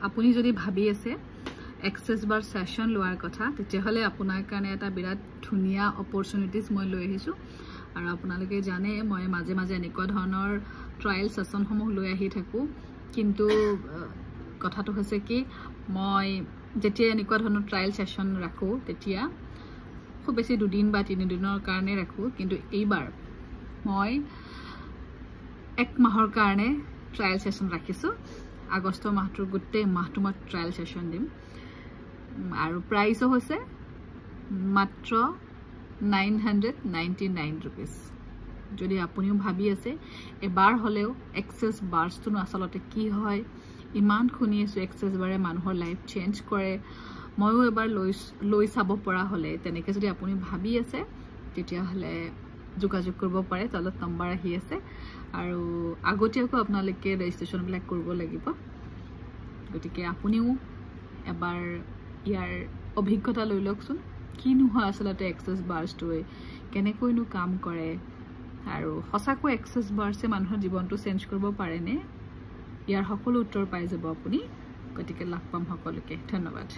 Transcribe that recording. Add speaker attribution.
Speaker 1: আপুনি যদি ভাবি আছে এক্সেস বাৰ সেশন লোৱাৰ কথা তেতিয়াহলে আপোনাৰ কাৰণে এটা বিৰাট ধুনিয়া অপৰচুনিটিজ মই লৈ আহিছো আৰু আপোনালোকে জানে মই মাজে মাজে এনেকুৱা ধৰণৰ ট্ৰায়াল সেশন সমূহ লৈ আহি থাকো কিন্তু কথাটো হৈছে কি মই যেতিয়া এনেকুৱা ধৰণৰ ট্ৰায়াল সেশন ৰাখো তেতিয়া খুব বেছি 2 দিন বা 3 দিনৰ কাৰণে ৰাখো কিন্তু এইবাৰ মই 1 মাহৰ কাৰণে ট্ৰায়াল সেশন ৰাখিছো আগষ্ট মাহটোৰ গোটেই মাহটো মই ট্ৰায়াল সেশন দিম আৰু প্ৰাইসও হৈছে মাত্ৰ 999 rupees যদি আপুনিও ভাবি আছে এবাৰ হলেও এক্সেস বাৰছটো আসলতে কি হয় ইমান শুনি আছো এক্সেস বাৰে মানুহৰ লাইফ চেঞ্জ কৰে ময়ো এবাৰ লৈ চাব পৰা হলে তেনেকৈ যদি আপুনি ভাবি আছে তেতিয়া হলে যোগাযোগ কৰিব পাৰে তলত নম্বৰ আহি আছে আৰু আগতীয়াকৈ আপোনালোকে ৰেজিষ্ট্ৰেচন বিলাক কৰিব লাগিব গতিকে আপুনিও এবাৰ ইয়াৰ অভিজ্ঞতা লৈ লওকচোন কিনো হয় আসলতে এক্সেস বাৰছটোৱে কেনেকৈনো কাম কৰে আৰু সঁচাকৈ এক্সেস বাৰছে মানুহৰ জীৱনটো চেঞ্জ কৰিব পাৰে নে ইয়াৰ সকলো উত্তৰ পাই যাব আপুনি গতিকে লাভ পাম সকলোকে ধন্যবাদ